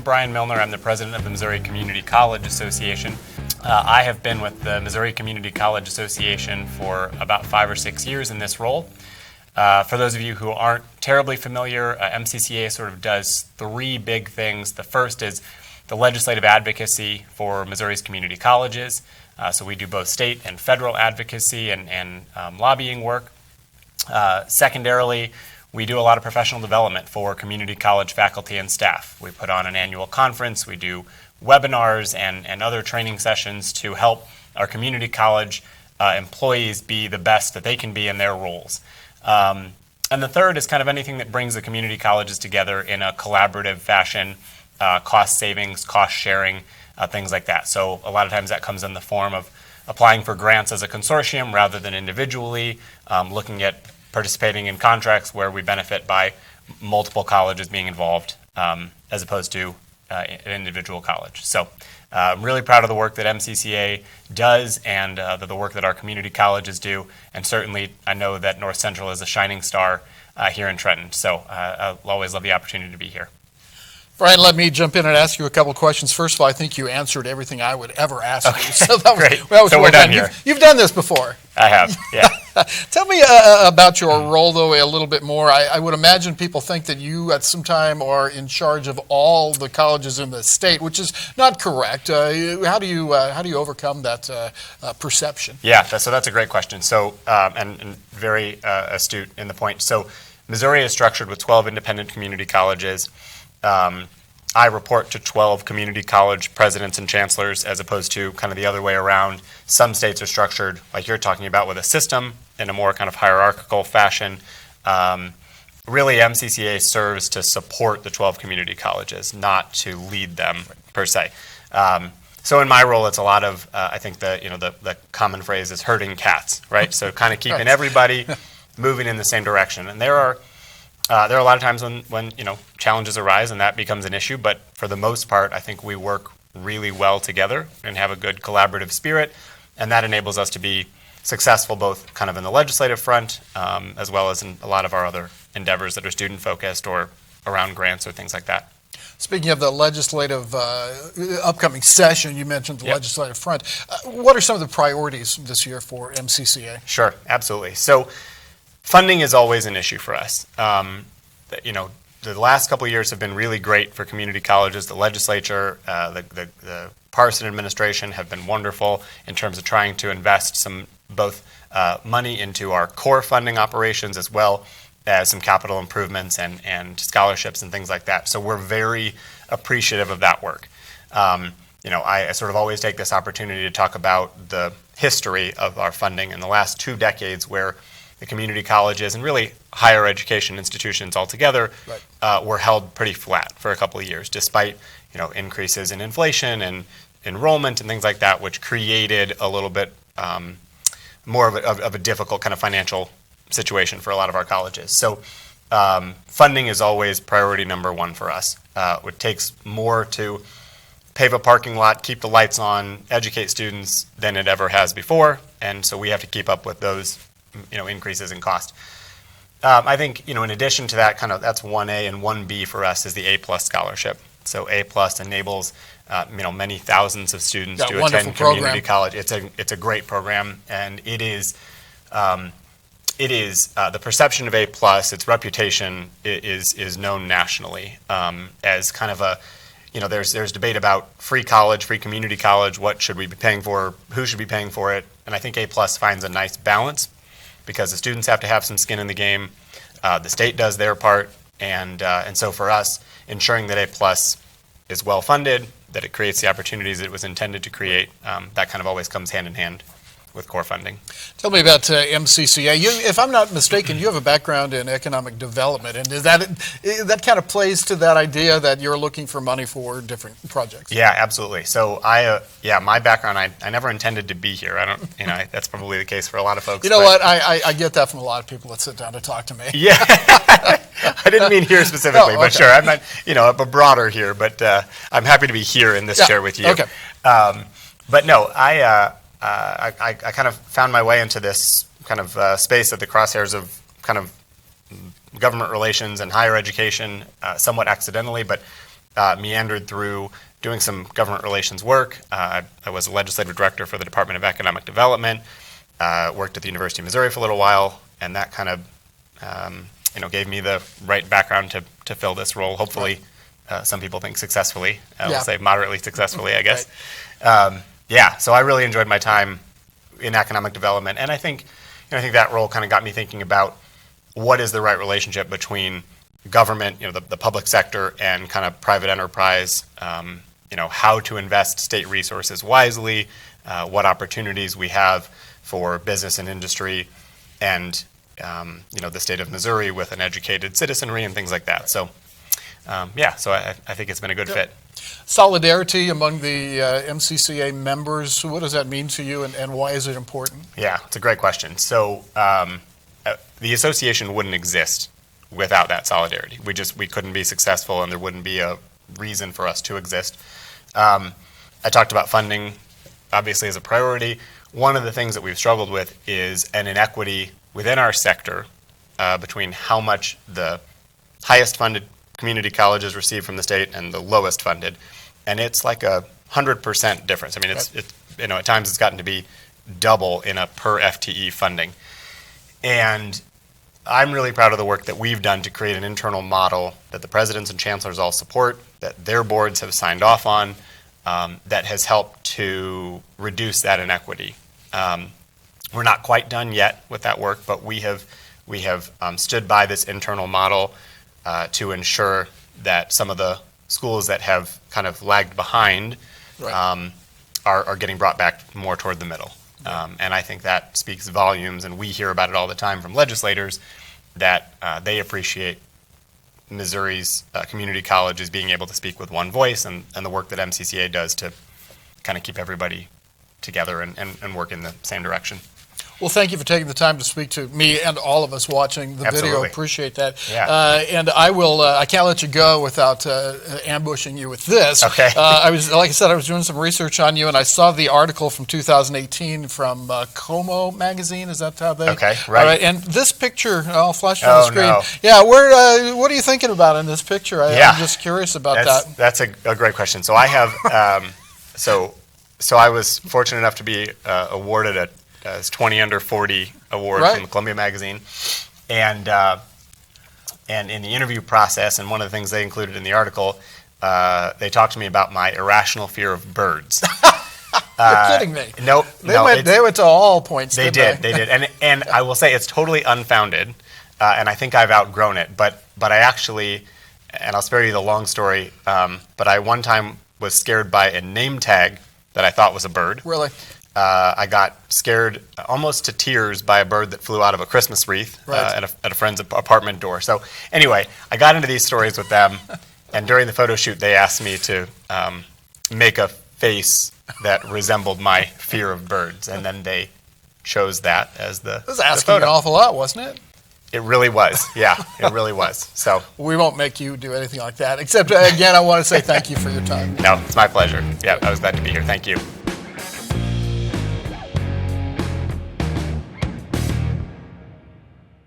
Brian Millner. I'm the president of the Missouri Community College Association. I have been with the Missouri Community College Association for about 5 or 6 years in this role. For those of you who aren't terribly familiar, MCCA sort of does 3 big things. The first is the legislative advocacy for Missouri's community colleges. So we do both state and federal advocacy and lobbying work. Secondarily, we do a lot of professional development for community college faculty and staff. We put on an annual conference, we do webinars and other training sessions to help our community college employees be the best that they can be in their roles. And the third is kind of anything that brings the community colleges together in a collaborative fashion, cost savings, cost sharing, things like that. So a lot of times that comes in the form of applying for grants as a consortium rather than individually, looking at participating in contracts where we benefit by multiple colleges being involved as opposed to an individual college. So I'm really proud of the work that MCCA does and the work that our community colleges do. And certainly I know that North Central is a shining star here in Trenton. So I'll always love the opportunity to be here. Brian, let me jump in and ask you a couple questions. First of all, I think you answered everything I would ever ask you. So that was, great. That was so well we're done done. here. You've done this before. I have, yeah. Tell me about your role, though, a little bit more. I would imagine people think that you, at some time, are in charge of all the colleges in the state, which is not correct. How do you overcome that perception? Yeah, so that's a great question. So, and very astute in the point. So, Missouri is structured with 12 independent community colleges. I report to 12 community college presidents and chancellors as opposed to kind of the other way around. Some states are structured, like you're talking about, with a system in a more kind of hierarchical fashion. Really, MCCA serves to support the 12 community colleges, not to lead them per se. So in my role, it's a lot of, I think the common phrase is herding cats, right? So kind of keeping everybody moving in the same direction. And there are a lot of times when challenges arise and that becomes an issue, but for the most part, I think we work really well together and have a good collaborative spirit, and that enables us to be successful both kind of in the legislative front as well as in a lot of our other endeavors that are student-focused or around grants or things like that. Speaking of the legislative upcoming session, you mentioned the legislative front. What are some of the priorities this year for MCCA? Sure, absolutely. So funding is always an issue for us. The last couple of years have been really great for community colleges. The legislature, the partisan administration have been wonderful in terms of trying to invest some both money into our core funding operations as well as some capital improvements and scholarships and things like that. So we're very appreciative of that work. I sort of always take this opportunity to talk about the history of our funding in the last 2 decades where the community colleges and really higher education institutions altogether were held pretty flat for a couple of years, despite increases in inflation and enrollment and things like that, which created a little bit more of a difficult kind of financial situation for a lot of our colleges. So funding is always priority number 1 for us. It takes more to pave a parking lot, keep the lights on, educate students than it ever has before, and so we have to keep up with those increases in cost. I think, in addition to that, that's 1A and 1B for us is the A+ scholarship. So A+ enables, many thousands of students to attend community college. It's a great program, and it is the perception of A+, its reputation is known nationally as kind of a, there's debate about free college, free community college, what should we be paying for, who should be paying for it, and I think A+ finds a nice balance because the students have to have some skin in the game, the state does their part, and so for us, ensuring that A+ is well funded, that it creates the opportunities it was intended to create, that kind of always comes hand in hand with core funding. Tell me about MCCA. If I'm not mistaken, you have a background in economic development, and that kind of plays to that idea that you're looking for money for different projects. Yeah, absolutely. So my background, I never intended to be here. I don't, that's probably the case for a lot of folks. You know what? I get that from a lot of people that sit down to talk to me. Yeah, I didn't mean here specifically, but sure, I'm not, a broader here, but I'm happy to be here in this chair with you. Okay. But no, I kind of found my way into this kind of space at the crosshairs of kind of government relations and higher education somewhat accidentally, but meandered through doing some government relations work. I was a legislative director for the Department of Economic Development, worked at the University of Missouri for a little while, and that kind of gave me the right background to fill this role. Hopefully, some people think successfully. We'll say moderately successfully, I guess. Right. So I really enjoyed my time in economic development, and I think that role kind of got me thinking about what is the right relationship between government, the public sector, and kind of private enterprise. How to invest state resources wisely, what opportunities we have for business and industry, and the state of Missouri with an educated citizenry and things like that. So, so I think it's been a good fit. Solidarity among the MCCA members, what does that mean to you, and why is it important? Yeah, it's a great question. So the association wouldn't exist without that solidarity. We couldn't be successful, and there wouldn't be a reason for us to exist. I talked about funding, obviously, as a priority. One of the things that we've struggled with is an inequity within our sector between how much the highest funded community colleges receive from the state and the lowest funded, and it's like 100% difference. I mean, it's at times it's gotten to be double in a per FTE funding, and I'm really proud of the work that we've done to create an internal model that the presidents and chancellors all support, that their boards have signed off on, that has helped to reduce that inequity. We're not quite done yet with that work, but we have stood by this internal model to ensure that some of the schools that have kind of lagged behind are getting brought back more toward the middle. And I think that speaks volumes, and we hear about it all the time from legislators, that they appreciate Missouri's community colleges being able to speak with one voice, and the work that MCCA does to kind of keep everybody together and work in the same direction. Well, thank you for taking the time to speak to me and all of us watching the video. Appreciate that. Yeah. And I can't let you go without ambushing you with this. Okay. I was doing some research on you, and I saw the article from 2018 from Como magazine. Is that how they? Okay, right. All right. And this picture, I'll flash it on the screen. No. Yeah. What are you thinking about in this picture? I'm just curious about that. That's a great question. So I have, so I was fortunate enough to be awarded a 20 under 40 award from Columbia Magazine, and in the interview process, and one of the things they included in the article, they talked to me about my irrational fear of birds. You're kidding me. Nope. They went to all points. They did, and I will say it's totally unfounded, and I think I've outgrown it. But I actually, and I'll spare you the long story, but I one time was scared by a name tag that I thought was a bird. Really? I got scared almost to tears by a bird that flew out of a Christmas wreath at a friend's apartment door. So anyway, I got into these stories with them, and during the photo shoot, they asked me to make a face that resembled my fear of birds, and then they chose that as the It was asking an awful lot, wasn't it? It really was. Yeah, it really was. So we won't make you do anything like that, except, again, I want to say thank you for your time. No, it's my pleasure. Yeah, I was glad to be here. Thank you.